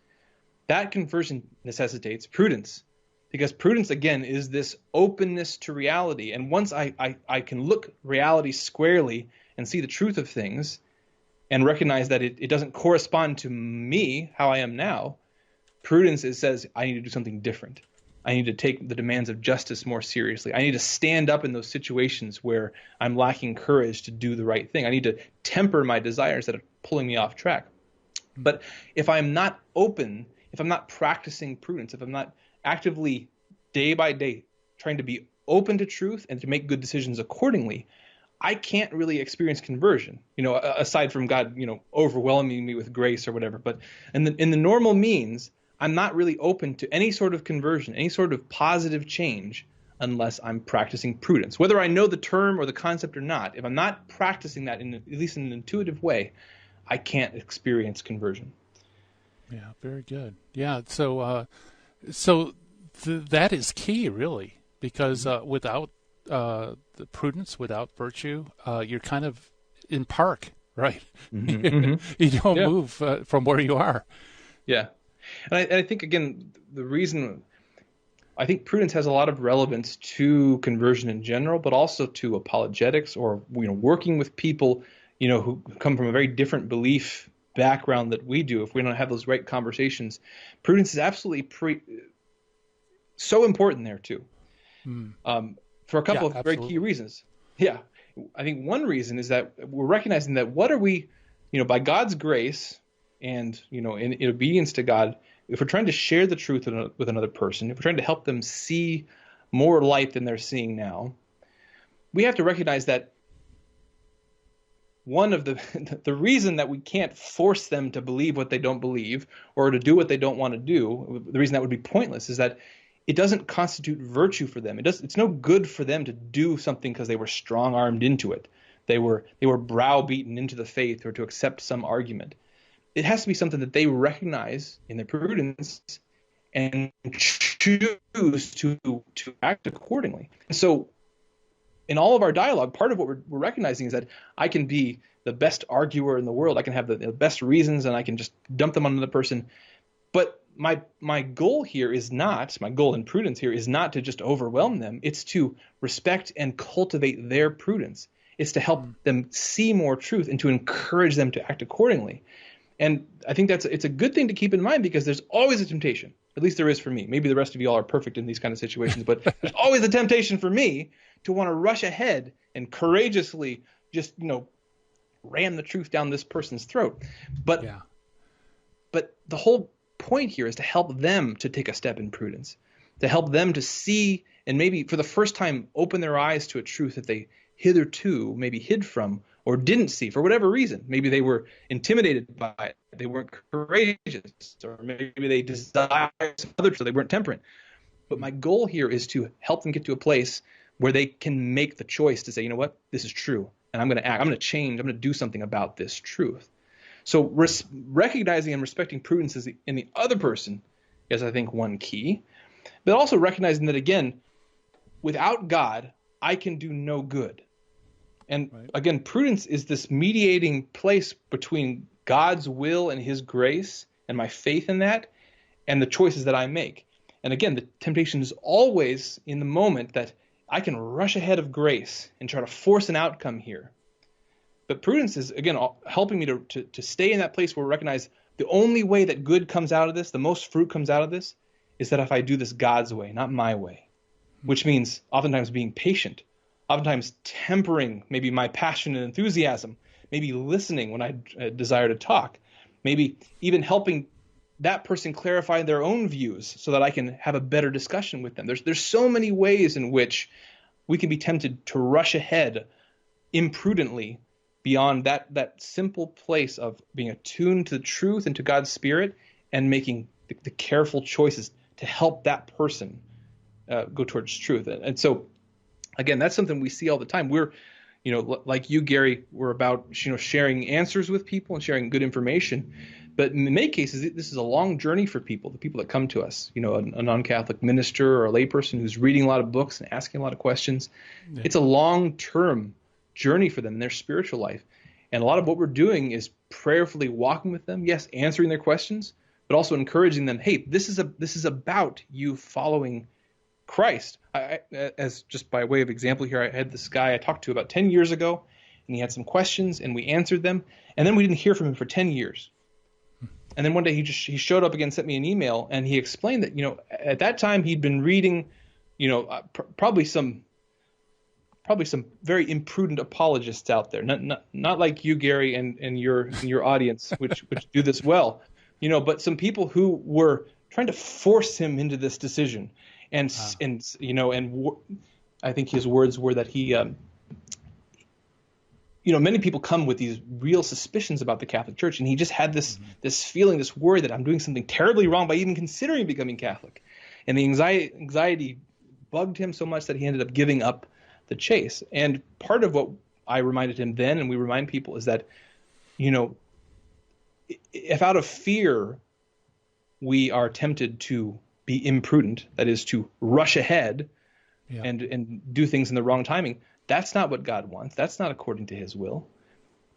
[SPEAKER 5] that conversion necessitates prudence. Because prudence, again, is this openness to reality. And once I can look reality squarely and see the truth of things and recognize that it doesn't correspond to me, how I am now, prudence says I need to do something different. I need to take the demands of justice more seriously. I need to stand up in those situations where I'm lacking courage to do the right thing. I need to temper my desires that are pulling me off track. But if I'm not open, if I'm not practicing prudence, if I'm not actively day by day trying to be open to truth and to make good decisions accordingly, I can't really experience conversion, aside from God, overwhelming me with grace or whatever. But in the normal means, I'm not really open to any sort of conversion, any sort of positive change, unless I'm practicing prudence. Whether I know the term or the concept or not, if I'm not practicing that at least in an intuitive way, I can't experience conversion.
[SPEAKER 3] Yeah, very good. Yeah, so that is key, really, because without the prudence, without virtue, you're kind of in park, right? Mm-hmm. You don't move from where you are.
[SPEAKER 5] Yeah. And I think, again, the reason I think prudence has a lot of relevance to conversion in general, but also to apologetics or working with people who come from a very different belief background that we do. If we don't have those right conversations, prudence is absolutely so important there too, for a couple of very key reasons. Yeah, I think one reason is that we're recognizing that what are we, by God's grace and in obedience to God, if we're trying to share the truth with another person, if we're trying to help them see more light than they're seeing now, we have to recognize that one of the reason that we can't force them to believe what they don't believe or to do what they don't want to do, the reason that would be pointless, is that it doesn't constitute virtue for them. It's no good for them to do something because they were strong-armed into it. They were browbeaten into the faith or to accept some argument. It has to be something that they recognize in their prudence and choose to act accordingly. And so in all of our dialogue, part of what we're recognizing is that I can be the best arguer in the world. I can have the best reasons, and I can just dump them on another person. But my goal here is not, my goal in prudence here is not to just overwhelm them. It's to respect and cultivate their prudence. It's to help them see more truth and to encourage them to act accordingly. And I think it's a good thing to keep in mind, because there's always a temptation. At least there is for me. Maybe the rest of you all are perfect in these kind of situations, but there's always a temptation for me to want to rush ahead and courageously just, ram the truth down this person's throat. But the whole point here is to help them to take a step in prudence, to help them to see and maybe for the first time open their eyes to a truth that they hitherto maybe hid from or didn't see for whatever reason. Maybe they were intimidated by it. They weren't courageous, or maybe they desired some other truth, so they weren't temperate. But my goal here is to help them get to a place where they can make the choice to say, you know what, this is true, and I'm going to act. I'm going to change. I'm going to do something about this truth. So recognizing and respecting prudence in the other person is, I think, one key. But also recognizing that, again, without God, I can do no good. And again, prudence is this mediating place between God's will and his grace and my faith in that and the choices that I make. And again, the temptation is always in the moment that I can rush ahead of grace and try to force an outcome here. But prudence is, again, helping me to stay in that place where we recognize the only way that good comes out of this, the most fruit comes out of this, is that if I do this God's way, not my way, which means oftentimes being patient, oftentimes tempering maybe my passion and enthusiasm, maybe listening when I desire to talk, maybe even helping that person clarify their own views so that I can have a better discussion with them. There's so many ways in which we can be tempted to rush ahead imprudently beyond that simple place of being attuned to the truth and to God's Spirit and making the careful choices to help that person go towards truth. And so, again, that's something we see all the time. We're, like you, Gary, we're about, sharing answers with people and sharing good information. But in many cases, this is a long journey for people, the people that come to us, a non-Catholic minister or a layperson who's reading a lot of books and asking a lot of questions. Yeah. It's a long-term journey for them in their spiritual life. And a lot of what we're doing is prayerfully walking with them, yes, answering their questions, but also encouraging them, hey, this is about you following Christ. As just by way of example here, I had this guy I talked to about 10 years ago, and he had some questions, and we answered them, and then we didn't hear from him for 10 years. And then one day he showed up again, sent me an email, and he explained that, at that time he'd been reading, probably some very imprudent apologists out there, not like you, Gary, and your audience, which do this well, but some people who were trying to force him into this decision, and I think his words were that he, many people come with these real suspicions about the Catholic Church, and he just had this feeling, this worry that I'm doing something terribly wrong by even considering becoming Catholic, and the anxiety bugged him so much that he ended up giving up the chase. And part of what I reminded him then, and we remind people, is that, if out of fear we are tempted to be imprudent, that is to rush ahead and do things in the wrong timing, that's not what God wants. That's not according to his will.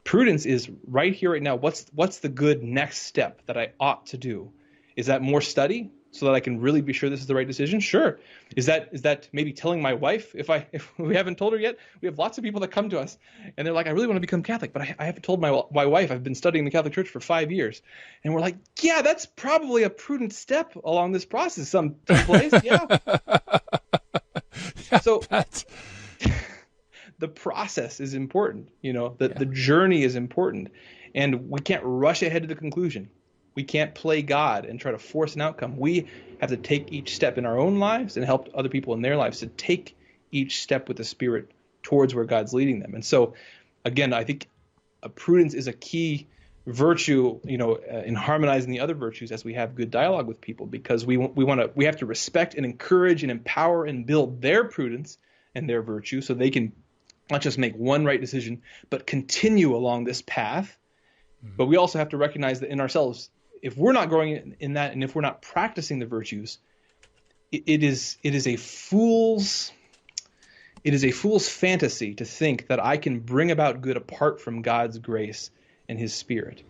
[SPEAKER 5] Prudence is right here, right now. What's the good next step that I ought to do? Is that more study so that I can really be sure this is the right decision? Sure. Is that maybe telling my wife if we haven't told her yet? We have lots of people that come to us and they're like, I really want to become Catholic, but I haven't told my wife I've been studying the Catholic Church for 5 years. And we're like, yeah, that's probably a prudent step along this process someplace. Yeah. So the process is important, the journey is important, and we can't rush ahead to the conclusion. We can't play God and try to force an outcome. We have to take each step in our own lives and help other people in their lives to take each step with the Spirit towards where God's leading them. And so, again, I think prudence is a key virtue, in harmonizing the other virtues as we have good dialogue with people, because we have to respect and encourage and empower and build their prudence and their virtue so they can not just make one right decision, but continue along this path. Mm-hmm. But we also have to recognize that in ourselves, if we're not growing in that, and if we're not practicing the virtues, it is a fool's fantasy to think that I can bring about good apart from God's grace and his Spirit.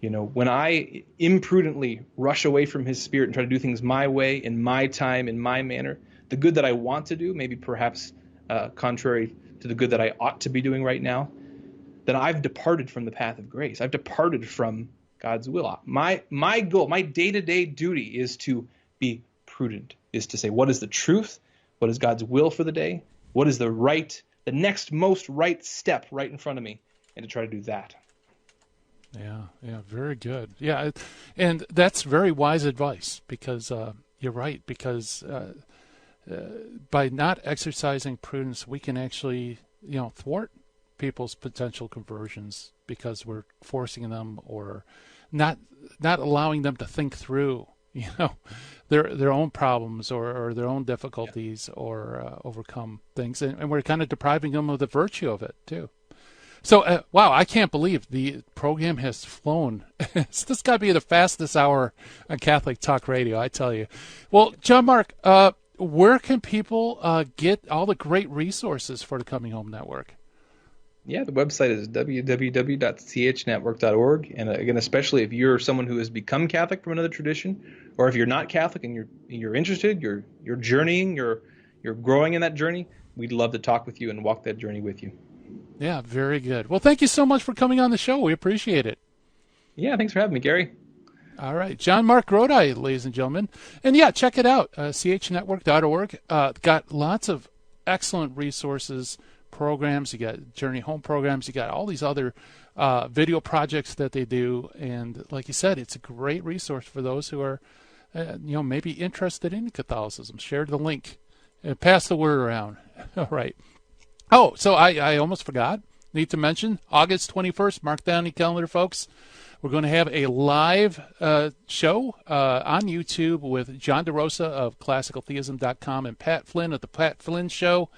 [SPEAKER 5] When I imprudently rush away from his Spirit and try to do things my way, in my time, in my manner, the good that I want to do, maybe perhaps contrary to the good that I ought to be doing right now, then I've departed from the path of grace. I've departed from God's will. My goal, my day-to-day duty is to be prudent, is to say, what is the truth? What is God's will for the day? What is the next most right step right in front of me? And to try to do that.
[SPEAKER 3] Yeah, very good. Yeah, and that's very wise advice, because you're right, because by not exercising prudence, we can actually, thwart people's potential conversions, because we're forcing them or not allowing them to think through, their own problems or their own difficulties, or overcome things, and we're kind of depriving them of the virtue of it too. So, wow, I can't believe the program has flown. This got to be the fastest hour on Catholic Talk Radio, I tell you. Well, JonMarc, where can people get all the great resources for the Coming Home Network?
[SPEAKER 5] Yeah, the website is www.chnetwork.org. And again, especially if you're someone who has become Catholic from another tradition, or if you're not Catholic and you're interested, you're journeying, you're growing in that journey, we'd love to talk with you and walk that journey with you.
[SPEAKER 3] Yeah, very good. Well, thank you so much for coming on the show. We appreciate it.
[SPEAKER 5] Yeah, thanks for having me, Gary.
[SPEAKER 3] All right. JonMarc Grodi, ladies and gentlemen. And yeah, check it out, chnetwork.org. Got lots of excellent resources, programs. You got Journey Home programs. You got all these other video projects that they do. And like you said, it's a great resource for those who are, maybe interested in Catholicism. Share the link and pass the word around. All right. Oh, so I almost forgot. Need to mention, August 21st, mark down your calendar, folks. We're going to have a live show on YouTube with John DeRosa of ClassicalTheism.com and Pat Flynn of The Pat Flynn Show.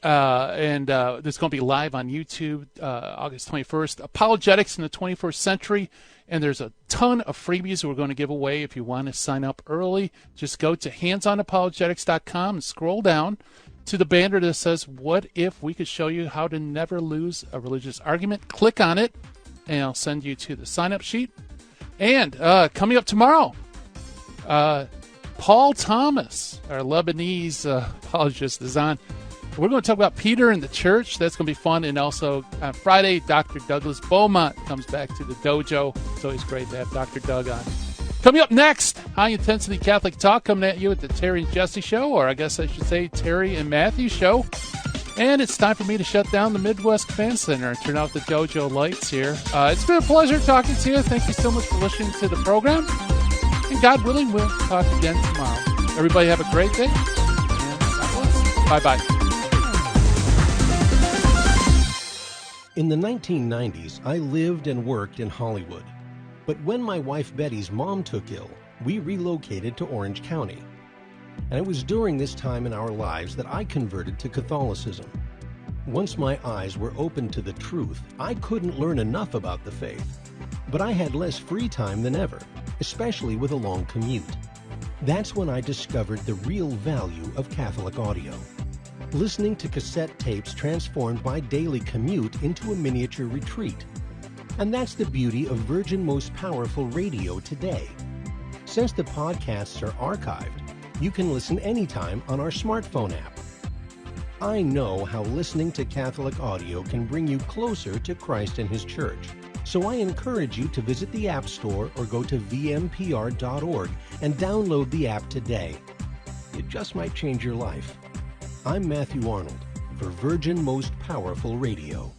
[SPEAKER 3] And this is going to be live on YouTube August 21st. Apologetics in the 21st Century. And there's a ton of freebies we're going to give away. If you want to sign up early, just go to handsonapologetics.com and scroll down to the banner that says, "What if we could show you how to never lose a religious argument?" Click on it, and I'll send you to the sign-up sheet. And coming up tomorrow, Paul Thomas, our Lebanese apologist, is on. We're going to talk about Peter and the church. That's going to be fun. And also on Friday, Dr. Douglas Beaumont comes back to the dojo. It's always great to have Dr. Doug on. Coming up next, High Intensity Catholic Talk coming at you at the Terry and Jesse Show, or I guess I should say Terry and Matthew Show. And it's time for me to shut down the Midwest Fan Center and turn out the dojo lights here. It's been a pleasure talking to you. Thank you so much for listening to the program. And God willing, we'll talk again tomorrow. Everybody have a great day. And God bless. Bye-bye.
[SPEAKER 2] In the 1990s, I lived and worked in Hollywood. But when my wife Betty's mom took ill, we relocated to Orange County. And it was during this time in our lives that I converted to Catholicism. Once my eyes were opened to the truth, I couldn't learn enough about the faith. But I had less free time than ever, especially with a long commute. That's when I discovered the real value of Catholic audio. Listening to cassette tapes transformed my daily commute into a miniature retreat. And that's the beauty of Virgin Most Powerful Radio today. Since the podcasts are archived, you can listen anytime on our smartphone app. I know how listening to Catholic audio can bring you closer to Christ and His Church. So I encourage you to visit the App Store or go to vmpr.org and download the app today. It just might change your life. I'm Matthew Arnold for Virgin Most Powerful Radio.